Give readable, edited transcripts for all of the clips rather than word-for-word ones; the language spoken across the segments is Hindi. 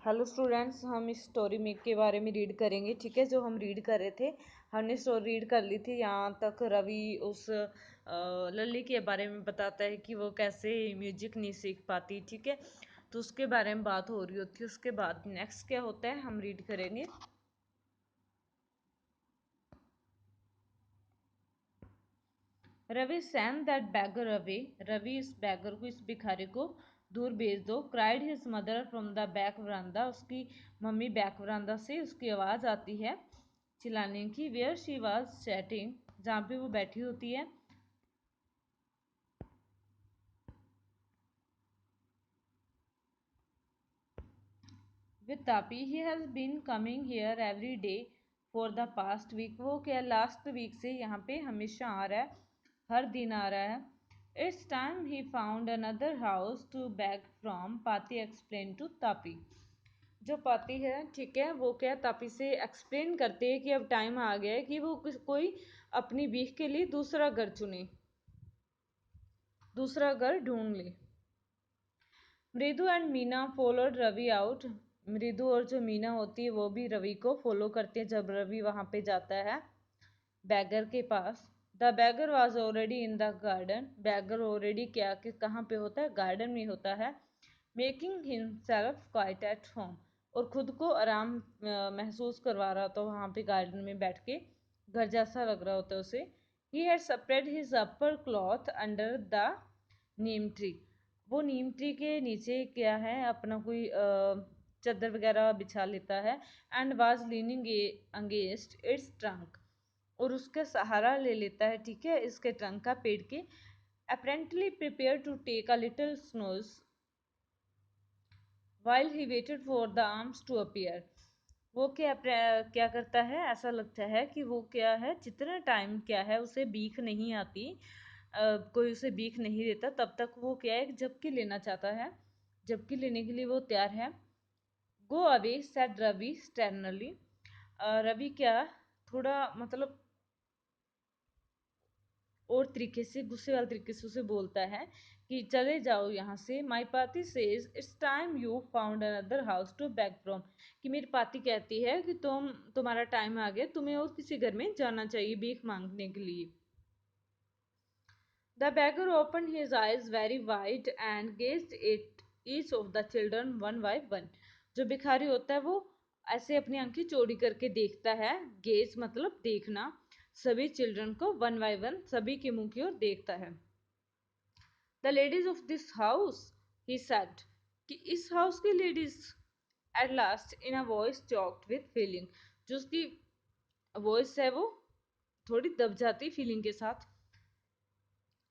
हेलो स्टूडेंट्स, हम इस स्टोरी में के बारे में रीड करेंगे। ठीक है, जो हम रीड कर रहे थे, हमने स्टोरी रीड कर ली थी। यहाँ तक रवि उस लल्ली के बारे में बताता है कि वो कैसे म्यूजिक नहीं सीख पाती। ठीक है, तो उसके बारे में बात हो रही होती है। उसके बाद नेक्स्ट क्या होता है हम रीड करेंगे। Ravi send that beggar away. Ravi इस बैगर को, इस भिखारी को दूर भेज दो। Cried his mother from the back veranda. उसकी मम्मी बैक वरांदा से उसकी आवाज़ आती है चिल्लाने की। वेयर शी वाज चैटिंग, जहाँ पे वो बैठी होती है। With Tapi, he has been coming here every day for the past week. वो क्या लास्ट वीक से यहाँ पे हमेशा आ रहा है, हर दिन आ रहा है। It's time he found another house to beg from, Paati explain to Tapi. जो पाती है, ठीक है, वो क्या तापी से एक्सप्लेन करते हैं कि अब टाइम आ गया है कि वो कोई अपनी बीख के लिए दूसरा घर चुने, दूसरा घर ढूंढ ले। Mridu and Meena followed Ravi out. Mridu और जो मीना होती है वो भी रवि को फॉलो करती है जब रवि वहां पे जाता है बैगर के पास। The beggar was already in the garden. Beggar already क्या कि कहाँ पे होता है, गार्डन में होता है। Making himself quite at home, और खुद को आराम महसूस करवा रहा था वहाँ पे गार्डन में बैठ के, घर जैसा लग रहा होता है उसे। He had spread his upper cloth under the neem tree. वो नीम ट्री के नीचे क्या है, अपना कोई चादर वगैरह बिछा लेता है। And was leaning against it's trunk, और उसका सहारा ले लेता है, ठीक है, इसके ट्रंक का, पेड़ के। Apparently prepare to take a little snooze while he waited for the arms to appear। वो क्या करता है, ऐसा लगता है कि वो क्या है, जितना टाइम क्या है उसे बीख नहीं आती, कोई उसे बीख नहीं देता, तब तक वो क्या है, झपकी लेना चाहता है, झपकी लेने के लिए वो तैयार है। Go away said Ravi sternly. Ravi क्या, थोड़ा मतलब और तरीके से, गुस्से वाले तरीके से उसे बोलता है कि चले जाओ यहाँ से। My Paati says it's time you found another house to beg from. कि मेरी पाती कहती है कि तुम्हारा टाइम आ गया, तुम्हें और किसी घर में जाना चाहिए भीख मांगने के लिए। The bagger open his eyes very wide and gazed it each of the children one by one. जो भिखारी होता है वो ऐसे अपनी आंखें चौड़ी करके देखता है, गेज मतलब देखना, सभी चिल्ड्रन को वन बाय वन, सभी के मुंह की ओर देखता है। The ladies of this house, he said, कि इस हाउस की ladies. At last in a voice choked with feeling. जो उसकी वॉइस है वो थोड़ी दब जाती फीलिंग के साथ।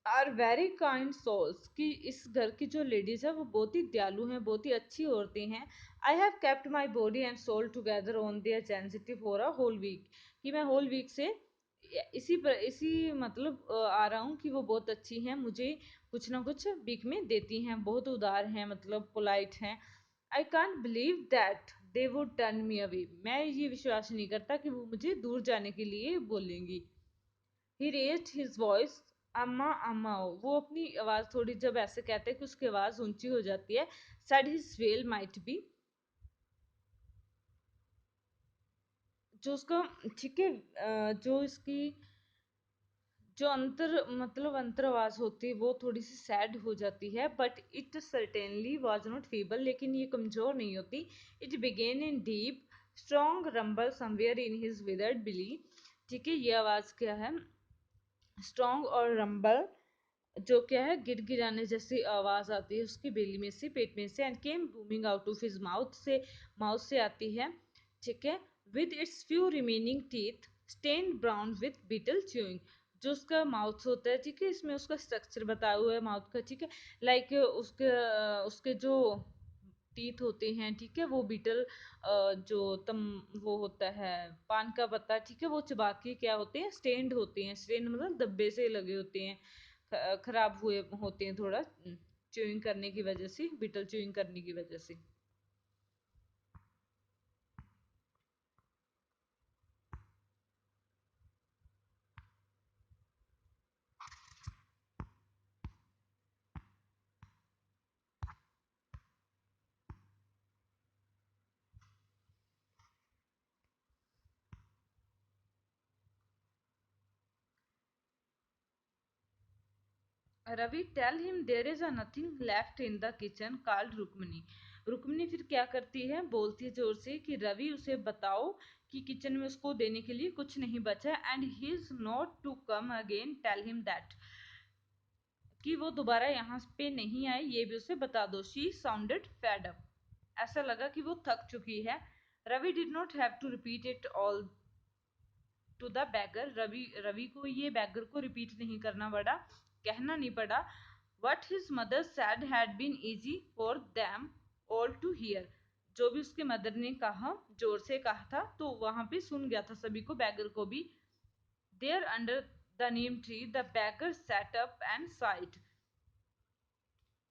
आर वेरी काइंड सोल्स, कि इस घर की जो लेडीज है वो बहुत ही दयालु हैं, बहुत ही अच्छी औरतें हैं। I have kept my body and soul together on there sensitive for a whole week. कि मैं होल वीक से इसी मतलब आ रहा हूँ कि वो बहुत अच्छी हैं, मुझे कुछ ना कुछ वीक में देती हैं, बहुत उदार हैं, मतलब पोलाइट हैं। I can't believe that they would turn me away. मैं ये विश्वास नहीं करता कि वो मुझे दूर जाने के लिए बोलेंगी। ही रेज्ड हिज वॉइस, अम्मा अम्मा। वो अपनी आवाज थोड़ी, जब ऐसे कहते हैं कि उसकी आवाज ऊंची हो जाती है। Said his well might be, जो उसका, ठीक है, जो इसकी जो अंतर मतलब अंतर आवाज होती है वो थोड़ी सी सैड हो जाती है। But it certainly was not feeble, लेकिन ये कमजोर नहीं होती। It began in deep strong rumble somewhere in his withered belly. ठीक है, ये आवाज क्या है, स्ट्रॉन्ग और रंबल, जो क्या है, गिड़गिड़ाने जैसी आवाज आती है उसकी बेली में से, पेट में से। And came booming out of his mouth, से माउथ से आती है, ठीक है। With its few remaining teeth stain brown with betel chewing. जो उसका माउथ होता है, ठीक है, इसमें उसका स्ट्रक्चर बताया हुआ है माउथ का, ठीक है। लाइक उसके उसके जो टीथ होते हैं, ठीक है, वो बीटल, जो वो होता है पान का पत्ता, ठीक है, वो चबा के क्या होते हैं, स्टेन्ड होते हैं। स्टेन्ड मतलब धब्बे से लगे होते हैं, खराब हुए होते हैं थोड़ा, च्यूइंग करने की वजह से, बीटल च्यूइंग करने की वजह से। Ravi tell him there is a nothing left in the kitchen called Rukmini. Rukmini फिर क्या करती है, बोलती है जोर से कि रवि उसे बताओ कि किचन में उसको देने के लिए कुछ नहीं बचा, and he is not to come again, tell him that, कि वो दोबारा यहाँ पे नहीं आए, ये भी उसे बता दो। शी साउंडेड फेड अप, ऐसा लगा कि वो थक चुकी है। Ravi did not have to repeat it all to the beggar, Ravi Ravi को ये बैगर को रिपीट नहीं करना पड़ा, कहना नहीं पड़ा। What his mother said had been easy for them all to hear, जो भी उसके मदर ने कहा, जोर से कहा था, तो वहां पे सुन गया था सभी को, बैगर को भी। There under the neem tree the beggar set up and sighed,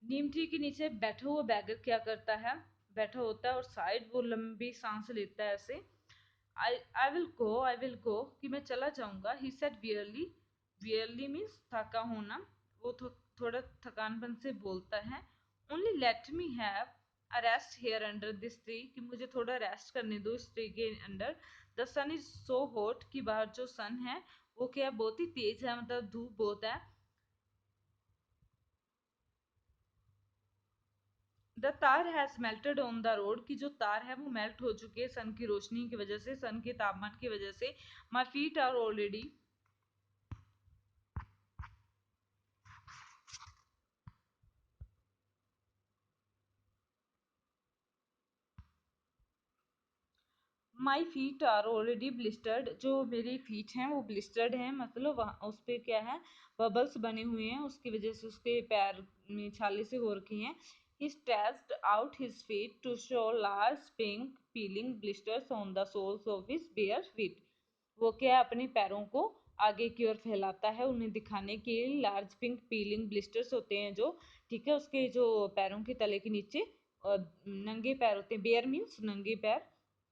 neem tree के नीचे बैठा हुआ बैगर क्या करता है, बैठा होता है और साइड वो लंबी सांस लेता है ऐसे। आई विल गो, कि मैं चला जाऊंगा। He said wearily, wearily means थका होना, वो थोड़ा थकानपन से बोलता है। Only let me have a rest here under this tree, कि मुझे थोड़ा रेस्ट करने दो इस ट्री के under. The sun is so hot, कि बाहर जो सन है वो क्या बहुत ही तेज है, मतलब धूप बहुत है। द तार has melted on the road, की जो तार है वो मेल्ट हो चुके हैं सन की रोशनी की वजह से, सन के तापमान की वजह से। My feet are already, my feet are already blistered, जो मेरी फीट हैं वो ब्लिस्टर्ड हैं, मतलब वहाँ उस पर क्या है, बबल्स बने हुए हैं, उसकी वजह से उसके पैर में छाले से हो रखे हैं। He stretched out his feet to show large pink peeling blisters on the soles of his bare feet. वो क्या है, अपने पैरों को आगे की ओर फैलाता है उन्हें दिखाने के लिए। लार्ज पिंक पीलिंग ब्लिस्टर्स होते हैं जो, ठीक है, उसके जो पैरों के तले के नीचे नंगे पैर होते हैं, बेयर मीन्स नंगे पैर,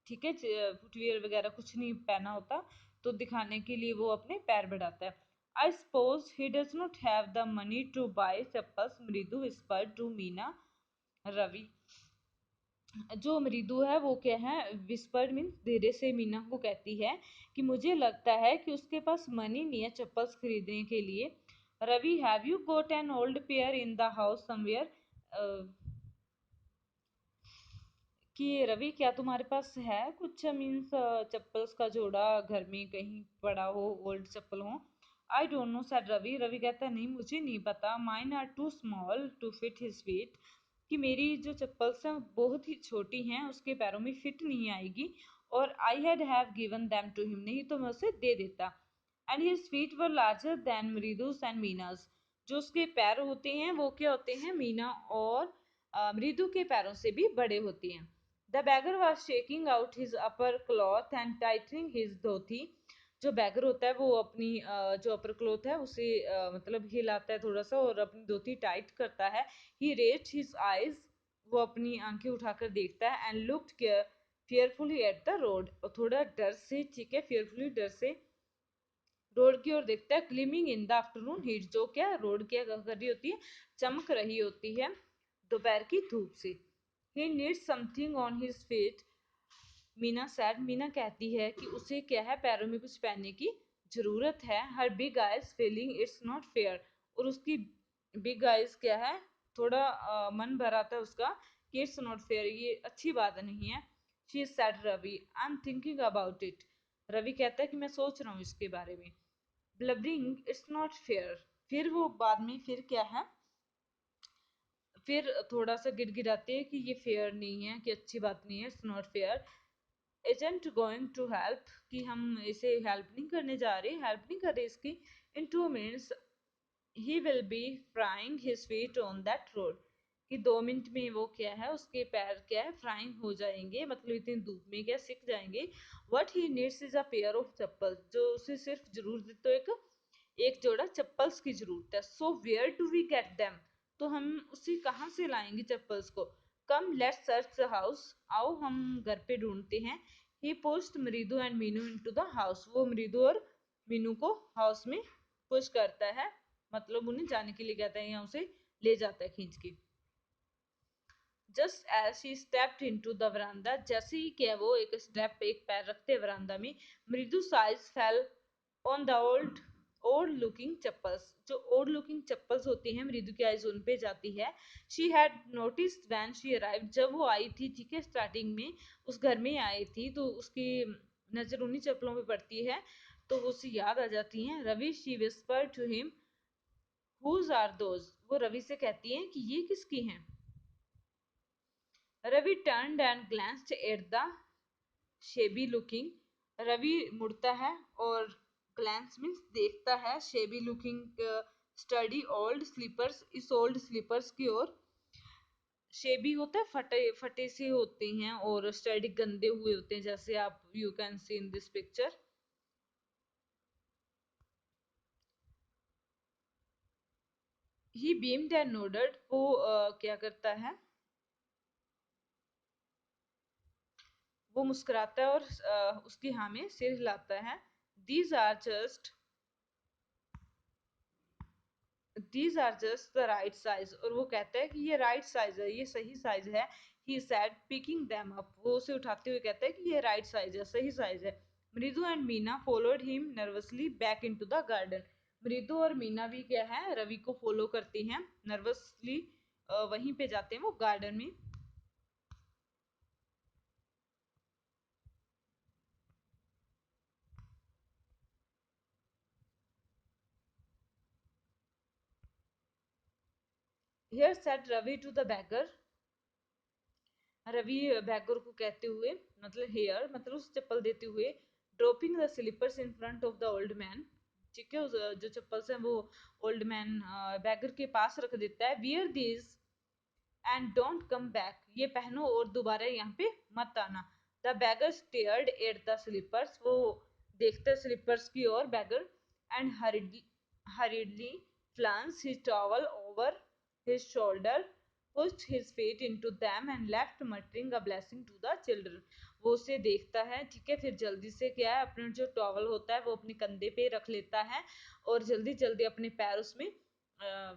ठीक है, फुटवियर वगैरह कुछ नहीं पहना होता, तो दिखाने के लिए वो अपने पैर बढ़ाता है। I suppose he does not have the money to buy chappals, Mridu whispered to Meena. Ravi, जो मृदु है वो क्या है, विस्पर्ड मीन्स धीरे से मीना को कहती है कि मुझे लगता है कि उसके पास मनी नहीं है चप्पल्स खरीदने के लिए। Ravi, have you got an old pair in the house somewhere, कि रवि क्या तुम्हारे पास है कुछ, मीन्स चप्पल्स का जोड़ा घर में कहीं पड़ा हो, ओल्ड चप्पल हो। I don't know said Ravi, Ravi कहता है नहीं मुझे नहीं पता। Mine are too small to fit his feet, कि मेरी जो चप्पल्स हैं बहुत ही छोटी हैं, उसके पैरों में फिट नहीं आएगी। और I had have given them to him, नहीं तो मैं उसे दे देता। And his feet were larger than Mridu's and Meena's, जो उसके पैर होते हैं वो क्या होते हैं, मीना और मृदु के पैरों से भी बड़े होते हैं। The beggar was shaking out his upper cloth and tightening his dhoti, जो बैगर होता है वो अपनी जो अपर क्लॉथ है उसे मतलब हिलाता है थोड़ा सा और अपनी धोती टाइट करता है। ही रेज्ड हिज आईज, वो अपनी आंखें उठाकर देखता है। And looked fearfully at the road, और थोड़ा डर से, ठीक है, fearfully डर से रोड की ओर देखता है। ग्लिमिंग इन द आफ्टरनून हीट, जो क्या रोड क्या कर रही होती है, चमक रही होती है दोपहर की धूप से। He needs something on his feet, Meena sad, Meena कहती है कि उसे क्या है, पैरों में कुछ पहनने की जरूरत है। Her big eyes feeling it's not fair, और उसकी बिग आइज क्या है, थोड़ा मन भर आता है उसका कि इट्स नॉट फेयर, ये अच्छी बात नहीं है। She said Ravi, I am thinking about it, Ravi कहता है कि मैं सोच रहा हूँ इसके बारे में। ब्लबरिंग इट्स नॉट फेयर, फिर वो बाद में फिर क्या है, फिर थोड़ा सा गिड़गिड़ाते हैं कि ये फेयर नहीं है, कि अच्छी बात नहीं है, it's not fair. Agent going to help, कि हम इसे हेल्प नहीं करने जा रहे, हेल्प नहीं कर रहे इसकी। इन 2 minutes he will be frying his feet on that road, कि 2 मिनट में वो क्या है, उसके पैर क्या है, फ्राइंग हो जाएंगे, मतलब इतनी धूप में क्या सिक जाएंगे। What he needs is a pair of chappal, जो उसे सिर्फ जरूरत तो एक एक जोड़ा चप्पल्स की जरूरत है। So where do we get them, तो हम उसे कहाँ से लाएंगे चप्पल्स को। Come let's search the house, आओ हम घर पे ढूंढते हैं। He pushed Mridu and Meenu into the house, वो मृदु और मीनू को हाउस में पुश करता है, मतलब उन्हें जाने के लिए कहता है या उसे ले जाता है खींच के। Just as she stepped into the veranda, जैसे ही क्या वो एक स्टेप, एक पैर रखते वरांदा में, मृदु size fell on the old old looking chappals, जो ओल्ड लुकिंग चप्पल्स होती हैं मृदु की आईज उन पे जाती है। She had noticed when she arrive, जब वो आई थी, ठीक है, स्टार्टिंग में उस घर में आई थी, तो उसकी नजर उन्हीं चप्पलों पे पड़ती है, तो वो उसे याद आ जाती हैं। Ravi, she whisper to him, whose are those, वो रवि से कहती हैं कि ये किसकी हैं। Ravi turned and glanced at the shabby looking, Ravi मुड़ता है और ग्लैंस मीन्स देखता है, shabby looking sturdy old slippers, इस ओल्ड स्लीपर्स की ओर। शेबी होता है फटे फटे से होते हैं, और स्टडी गंदे हुए होते हैं, जैसे आप you can see in this picture. He beamed and nodded, वो क्या करता है, वो मुस्कुराता है और उसकी हाँ में सिर हिलाता है। These are just these are just the right size, और वो कहता है कि ये राइट साइज है, ये सही साइज है। ही सैड पिकिंग देम अप, वो उसे उठाते हुए कहता है कि ये राइट साइज है, सही साइज है। मृदु and Meena followed him nervously back into the garden, मृदु और मीना भी क्या है, रवि को फॉलो करती हैं नर्वसली, वहीं पे जाते हैं वो गार्डन में। Here said Ravi to the beggar, Ravi beggar को कहते हुए, मतलब हेयर मतलब उस चप्पल देते हुए, dropping the slippers in front of the old man, ठीक है, जो चप्पल्स हैं वो ओल्ड मैन बैगर के पास रख देता है। Wear these and don't come back, ये पहनो और दोबारा यहाँ पे मत आना। The beggar stared at the slippers, वो देखते स्लीपर्स की ओर beggar, and hurriedly flung his towel over his shoulder, pushed his feet into them and left muttering a blessing to the children, वो उसे देखता है, ठीक है, फिर जल्दी से क्या है, अपना जो टॉवल होता है वो अपने कंधे पे रख लेता है, और जल्दी जल्दी अपने पैर उसमें